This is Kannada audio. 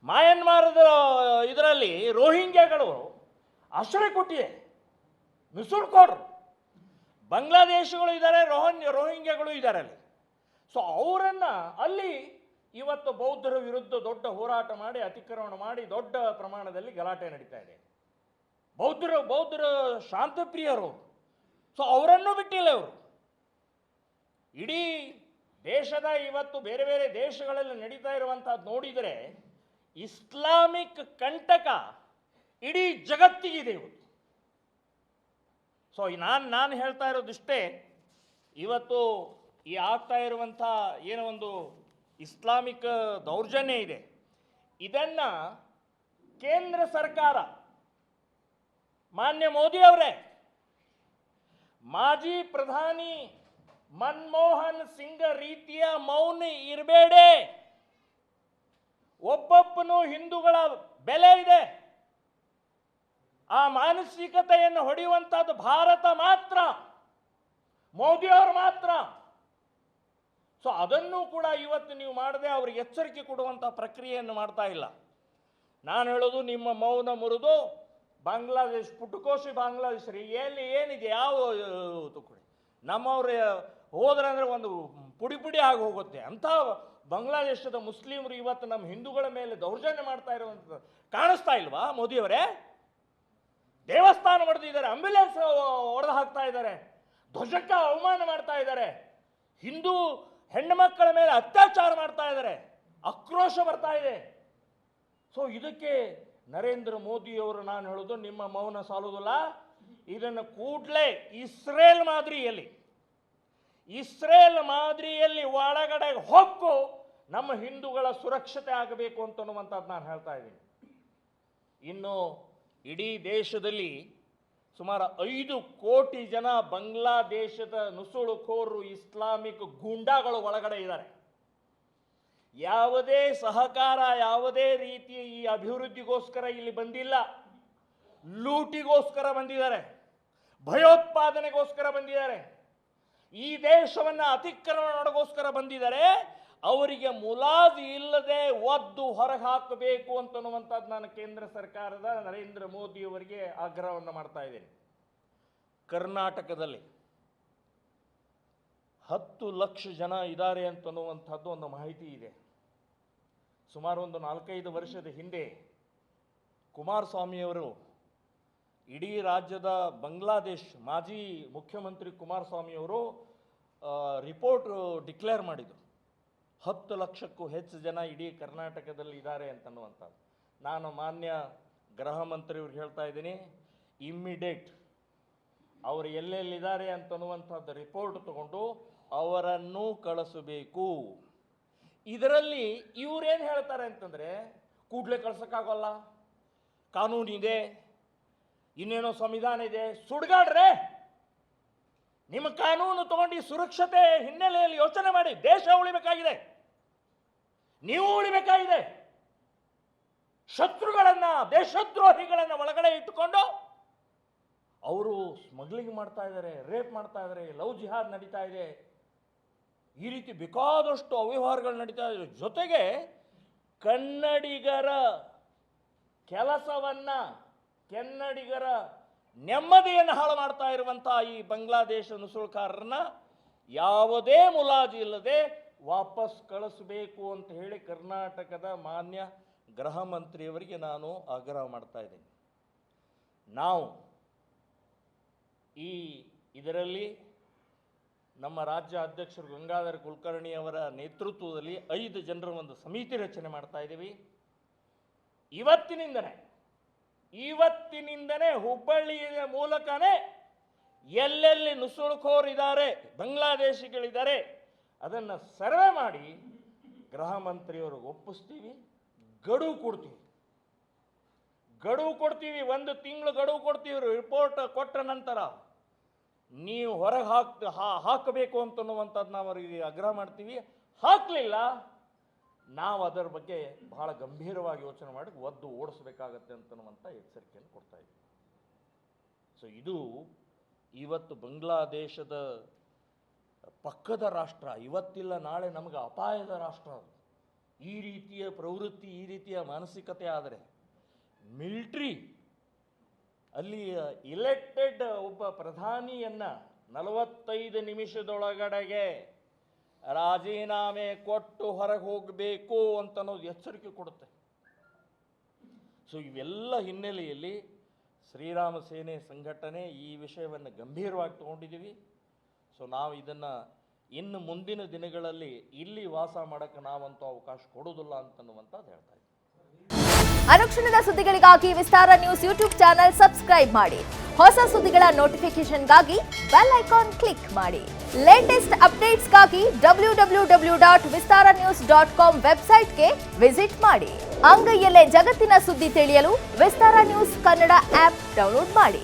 ಮಯನ್ಮಾರದ ಇದರಲ್ಲಿ ರೋಹಿಂಗ್ಯಾಗಳು ಆಶ್ರಯ ಕೊಟ್ಟಿದೆ, ನುಸುಳ್ಕೋಡ್ರು. ಬಾಂಗ್ಲಾದೇಶಗಳು ಇದ್ದಾರೆ, ರೋಹಿಂಗ್ಯಾಗಳು ಇದ್ದಾರೆ ಅಲ್ಲಿ. ಸೊ ಅವರನ್ನು ಅಲ್ಲಿ ಇವತ್ತು ಬೌದ್ಧರ ವಿರುದ್ಧ ದೊಡ್ಡ ಹೋರಾಟ ಮಾಡಿ ಅತಿಕ್ರಮಣ ಮಾಡಿ ದೊಡ್ಡ ಪ್ರಮಾಣದಲ್ಲಿ ಗಲಾಟೆ ನಡೀತಾ ಇದೆ. ಬೌದ್ಧರು ಶಾಂತಪ್ರಿಯರು. ಸೊ ಅವರನ್ನು ಬಿಟ್ಟಿಲ್ಲ ಅವರು. ಇಡೀ ದೇಶದ ಇವತ್ತು ಬೇರೆ ಬೇರೆ ದೇಶಗಳಲ್ಲಿ ನಡೀತಾ ಇರುವಂಥದ್ದು ನೋಡಿದರೆ ಇಸ್ಲಾಮಿಕ್ ಕಂಟಕ ಇಡೀ ಜಗತ್ತಿಗಿದೆ ಇವತ್ತು. ಸೊ ನಾನು ಹೇಳ್ತಾ ಇರೋದಿಷ್ಟೇ, ಇವತ್ತು ಈ ಆಗ್ತಾ ಇರುವಂಥ ಏನೋ ಒಂದು ಇಸ್ಲಾಮಿಕ್ ದೌರ್ಜನ್ಯ ಇದೆ, ಇದನ್ನು ಕೇಂದ್ರ ಸರ್ಕಾರ ಮಾನ್ಯ ಮೋದಿ ಅವರೇ, ಮಾಜಿ ಪ್ರಧಾನಿ ಮನಮೋಹನ್ ಸಿಂಗ್ ರೀತಿಯ ಮೌನ ಇರಬೇಡಿ. ಒಬ್ಬೊಬ್ಬನು ಹಿಂದೂಗಳ ಬೆಲೆ ಇದೆ. ಆ ಮಾನಸಿಕತೆಯನ್ನು ಹೊಡೆಯುವಂಥದ್ದು ಭಾರತ ಮಾತ್ರ, ಮೋದಿಯವರು ಮಾತ್ರ. ಸೊ ಅದನ್ನು ಕೂಡ ಇವತ್ತು ನೀವು ಮಾಡದೆ ಅವ್ರಿಗೆ ಎಚ್ಚರಿಕೆ ಕೊಡುವಂಥ ಪ್ರಕ್ರಿಯೆಯನ್ನು ಮಾಡ್ತಾ ಇಲ್ಲ. ನಾನು ಹೇಳೋದು, ನಿಮ್ಮ ಮೌನ ಮುರಿದು ಬಾಂಗ್ಲಾದೇಶ್ ಪುಟುಕೋಶಿ ಬಾಂಗ್ಲಾದೇಶರಿ ಎಲ್ಲಿ ಏನಿದೆ ಯಾವ ತುಕಡಿ ನಮ್ಮವ್ರು ಹೋದ್ರೆ ಅಂದರೆ ಒಂದು ಪುಡಿ ಆಗಿ ಹೋಗುತ್ತೆ. ಅಂಥ ಬಾಂಗ್ಲಾದೇಶದ ಮುಸ್ಲಿಮರು ಇವತ್ತು ನಮ್ಮ ಹಿಂದೂಗಳ ಮೇಲೆ ದೌರ್ಜನ್ಯ ಮಾಡ್ತಾ ಇರುವಂಥದ್ದು ಕಾಣಿಸ್ತಾ ಇಲ್ವಾ ಮೋದಿಯವರೇ? ದೇವಸ್ಥಾನ ಹೊಡೆದಿದ್ದಾರೆ, ಆಂಬ್ಯುಲೆನ್ಸ್ ಹೊಡೆದು ಹಾಕ್ತಾ ಇದ್ದಾರೆ, ಧ್ವಜಕ್ಕೆ ಅವಮಾನ ಮಾಡ್ತಾ ಇದ್ದಾರೆ, ಹಿಂದೂ ಹೆಣ್ಣು ಮಕ್ಕಳ ಮೇಲೆ ಅತ್ಯಾಚಾರ ಮಾಡ್ತಾ ಇದ್ದಾರೆ, ಆಕ್ರೋಶ ಬರ್ತಾ ಇದೆ. ಸೊ ಇದಕ್ಕೆ ನರೇಂದ್ರ ಮೋದಿಯವರು ನಾನು ಹೇಳೋದು, ನಿಮ್ಮ ಮೌನ ಸಾಲುವುದಿಲ್ಲ. ಇದನ್ನು ಕೂಡಲೇ ಇಸ್ರೇಲ್ ಮಾದರಿಯಲ್ಲಿ ಒಳಗಡೆ ಹೊಕ್ಕು ನಮ್ಮ ಹಿಂದೂಗಳ ಸುರಕ್ಷತೆ ಆಗಬೇಕು ಅಂತನ್ನುವಂಥದ್ದು ನಾನು ಹೇಳ್ತಾ ಇದ್ದೀನಿ. ಇನ್ನು ಇಡೀ ದೇಶದಲ್ಲಿ ಸುಮಾರು 5 ಕೋಟಿ ಜನ ಬಾಂಗ್ಲಾದೇಶದ ನುಸುಳುಕೋರರು ಇಸ್ಲಾಮಿಕ್ ಗೂಂಡಾಗಳು ಒಳಗಡೆ ಇದ್ದಾರೆ. ಯಾವುದೇ ಸಹಕಾರ, ಯಾವುದೇ ರೀತಿಯ ಈ ಅಭಿವೃದ್ಧಿಗೋಸ್ಕರ ಇಲ್ಲಿ ಬಂದಿಲ್ಲ. ಲೂಟಿಗೋಸ್ಕರ ಬಂದಿದ್ದಾರೆ, ಭಯೋತ್ಪಾದನೆಗೋಸ್ಕರ ಬಂದಿದ್ದಾರೆ, ಈ ದೇಶವನ್ನು ಅತಿಕ್ರಮಣ ಮಾಡೋಗೋಸ್ಕರ ಬಂದಿದ್ದಾರೆ. ಅವರಿಗೆ ಮುಲಾಜು ಇಲ್ಲದೆ ಒದ್ದು ಹೊರಗೆ ಹಾಕಬೇಕು ಅಂತನ್ನುವಂಥದ್ದು ನಾನು ಕೇಂದ್ರ ಸರ್ಕಾರದ ನರೇಂದ್ರ ಮೋದಿಯವರಿಗೆ ಆಗ್ರಹವನ್ನು ಮಾಡ್ತಾ ಇದ್ದೇನೆ. ಕರ್ನಾಟಕದಲ್ಲಿ 10 ಲಕ್ಷ ಜನ ಇದ್ದಾರೆ ಅಂತನ್ನುವಂಥದ್ದು ಒಂದು ಮಾಹಿತಿ ಇದೆ. ಸುಮಾರು ಒಂದು 4-5 ವರ್ಷದ ಹಿಂದೆ ಕುಮಾರಸ್ವಾಮಿಯವರು ಇಡೀ ರಾಜ್ಯದ ಬಾಂಗ್ಲಾದೇಶ್ ಮಾಜಿ ಮುಖ್ಯಮಂತ್ರಿ ಕುಮಾರಸ್ವಾಮಿಯವರು ರಿಪೋರ್ಟ್ ಡಿಕ್ಲೇರ್ ಮಾಡಿದರು. 10 ಲಕ್ಷಕ್ಕೂ ಹೆಚ್ಚು ಜನ ಇಡೀ ಕರ್ನಾಟಕದಲ್ಲಿ ಇದ್ದಾರೆ ಅಂತನ್ನುವಂಥದ್ದು. ನಾನು ಮಾನ್ಯ ಗೃಹ ಮಂತ್ರಿಯವ್ರಿಗೆ ಹೇಳ್ತಾ ಇದ್ದೀನಿ, ಇಮ್ಮಿಡಿಯೇಟ್ ಅವರು ಎಲ್ಲೆಲ್ಲಿದ್ದಾರೆ ಅಂತನ್ನುವಂಥದ್ದು ರಿಪೋರ್ಟ್ ತಗೊಂಡು ಅವರನ್ನು ಕಳಿಸಬೇಕು. ಇದರಲ್ಲಿ ಇವರೇನು ಹೇಳ್ತಾರೆ ಅಂತಂದರೆ, ಕೂಡಲೇ ಕಳ್ಸೋಕ್ಕಾಗಲ್ಲ, ಕಾನೂನಿದೆ, ಇನ್ನೇನೋ ಸಂವಿಧಾನ ಇದೆ. ಸುಡ್ಗಾಡ್ರೆ, ನಿಮ್ಮ ಕಾನೂನು ತಗೊಂಡು ಸುರಕ್ಷತೆ ಹಿನ್ನೆಲೆಯಲ್ಲಿ ಯೋಚನೆ ಮಾಡಿ. ದೇಶ ಉಳಿಬೇಕಾಗಿದೆ, ನೀವು ಉಳಿಬೇಕಾಗಿದೆ. ಶತ್ರುಗಳನ್ನು, ದೇಶದ್ರೋಹಿಗಳನ್ನು ಒಳಗಡೆ ಇಟ್ಟುಕೊಂಡು ಅವರು ಸ್ಮಗ್ಲಿಂಗ್ ಮಾಡ್ತಾ ಇದ್ದಾರೆ, ರೇಪ್ ಮಾಡ್ತಾ ಇದ್ದಾರೆ, ಲವ್ ಜಿಹಾದ್ ನಡೀತಾ ಇದೆ, ಈ ರೀತಿ ಬೇಕಾದಷ್ಟು ಅವ್ಯವಹಾರಗಳು ನಡೀತಾ ಇದೆ. ಜೊತೆಗೆ ಕನ್ನಡಿಗರ ಕೆಲಸವನ್ನು, ಕನ್ನಡಿಗರ ನೆಮ್ಮದಿಯನ್ನು ಹಾಳು ಮಾಡ್ತಾ ಇರುವಂಥ ಈ ಬಾಂಗ್ಲಾದೇಶ ನುಸುಳುಕಾರರನ್ನ ಯಾವುದೇ ಮುಲಾಜಿ ಇಲ್ಲದೆ ವಾಪಸ್ ಕಳಿಸಬೇಕು ಅಂತ ಹೇಳಿ ಕರ್ನಾಟಕದ ಮಾನ್ಯ ಗೃಹ ಮಂತ್ರಿಯವರಿಗೆ ನಾನು ಆಗ್ರಹ ಮಾಡ್ತಾ ಇದ್ದೀನಿ. ನಾವು ಇದರಲ್ಲಿ ನಮ್ಮ ರಾಜ್ಯ ಅಧ್ಯಕ್ಷರು ಗಂಗಾಧರ ಕುಲಕರ್ಣಿ ಅವರ ನೇತೃತ್ವದಲ್ಲಿ 5 ಜನರ ಒಂದು ಸಮಿತಿ ರಚನೆ ಮಾಡ್ತಾ ಇದ್ದೀವಿ. ಇವತ್ತಿನಿಂದನೇ ಹುಬ್ಬಳ್ಳಿಯ ಮೂಲಕನೇ ಎಲ್ಲೆಲ್ಲಿ ನುಸುಳುಕೋರಿದ್ದಾರೆ, ಬಾಂಗ್ಲಾದೇಶಿಗಳಿದ್ದಾರೆ, ಅದನ್ನು ಸರ್ವೆ ಮಾಡಿ ಗೃಹ ಮಂತ್ರಿಯವ್ರಿಗೆ ಒಪ್ಪಿಸ್ತೀವಿ. ಗಡುವು ಕೊಡ್ತೀವಿ, 1 ತಿಂಗಳು ಗಡುವು ಕೊಡ್ತೀವಿ. ರಿಪೋರ್ಟ್ ಕೊಟ್ಟ ನಂತರ ನೀವು ಹೊರಗೆ ಹಾಕಬೇಕು ಅಂತನ್ನುವಂಥದ್ದು ನಾವು ಅವರಿಗೆ ಆಗ್ರಹ ಮಾಡ್ತೀವಿ. ಹಾಕಲಿಲ್ಲ, ನಾವು ಅದರ ಬಗ್ಗೆ ಬಹಳ ಗಂಭೀರವಾಗಿ ಯೋಚನೆ ಮಾಡಿ ಒದ್ದು ಓಡಿಸಬೇಕಾಗತ್ತೆ ಅಂತನ್ನುವಂಥ ಎಚ್ಚರಿಕೆಯನ್ನು ಕೊಡ್ತಾ ಇದ್ದೀವಿ. ಸೊ ಇದು ಇವತ್ತು ಬಾಂಗ್ಲಾದೇಶದ ಪಕ್ಕದ ರಾಷ್ಟ್ರ, ಇವತ್ತಿಲ್ಲ ನಾಳೆ ನಮಗೆ ಅಪಾಯದ ರಾಷ್ಟ್ರ ಅದು. ಈ ರೀತಿಯ ಪ್ರವೃತ್ತಿ, ಈ ರೀತಿಯ ಮಾನಸಿಕತೆ ಆದರೆ ಮಿಲಿಟ್ರಿ ಅಲ್ಲಿ ಇಲೆಕ್ಟೆಡ್ ಒಬ್ಬ ಪ್ರಧಾನಿಯನ್ನ 45 ನಿಮಿಷದೊಳಗಡೆಗೆ ರಾಜೀನಾಮೆ ಕೊಟ್ಟು ಹೊರಗೆ ಹೋಗಬೇಕು ಅಂತ ಅನ್ನೋದು ಎಚ್ಚರಿಕೆ ಕೊಡುತ್ತೆ. ಸೊ ಇವೆಲ್ಲ ಹಿನ್ನೆಲೆಯಲ್ಲಿ ಶ್ರೀರಾಮ ಸೇನೆ ಸಂಘಟನೆ ಈ ವಿಷಯವನ್ನು ಗಂಭೀರವಾಗಿ ತಗೊಂಡಿದ್ದೀವಿ. ಸೊ ನಾವು ಇದನ್ನು ಇನ್ನು ಮುಂದಿನ ದಿನಗಳಲ್ಲಿ ಇಲ್ಲಿ ವಾಸ ಮಾಡೋಕ್ಕೆ ನಾವಂತೂ ಅವಕಾಶ ಕೊಡೋದಿಲ್ಲ ಅಂತನ್ನುವಂಥದ್ದು ಹೇಳ್ತಾ ಇದ್ದೀವಿ. ಅನುಕ್ಷಣದ ಸುದ್ದಿಗಳಿಗಾಗಿ ವಿಸ್ತಾರ ನ್ಯೂಸ್ ಯೂಟ್ಯೂಬ್ ಚಾನೆಲ್ ಸಬ್ಸ್ಕ್ರೈಬ್ ಮಾಡಿ. ಹೊಸ ಸುದ್ದಿಗಳ ನೋಟಿಫಿಕೇಶನ್ಗಾಗಿ ಬೆಲ್ ಐಕಾನ್ ಕ್ಲಿಕ್ ಮಾಡಿ. ಲೇಟೆಸ್ಟ್ ಅಪ್ಡೇಟ್ಸ್ಗಾಗಿ www.vistaranews.com ವೆಬ್ಸೈಟ್ಗೆ ವಿಸಿಟ್ ಮಾಡಿ. ಅಂಗೈಯಲ್ಲೇ ಜಗತ್ತಿನ ಸುದ್ದಿ ತಿಳಿಯಲು ವಿಸ್ತಾರ ನ್ಯೂಸ್ ಕನ್ನಡ ಆಪ್ ಡೌನ್ಲೋಡ್ ಮಾಡಿ.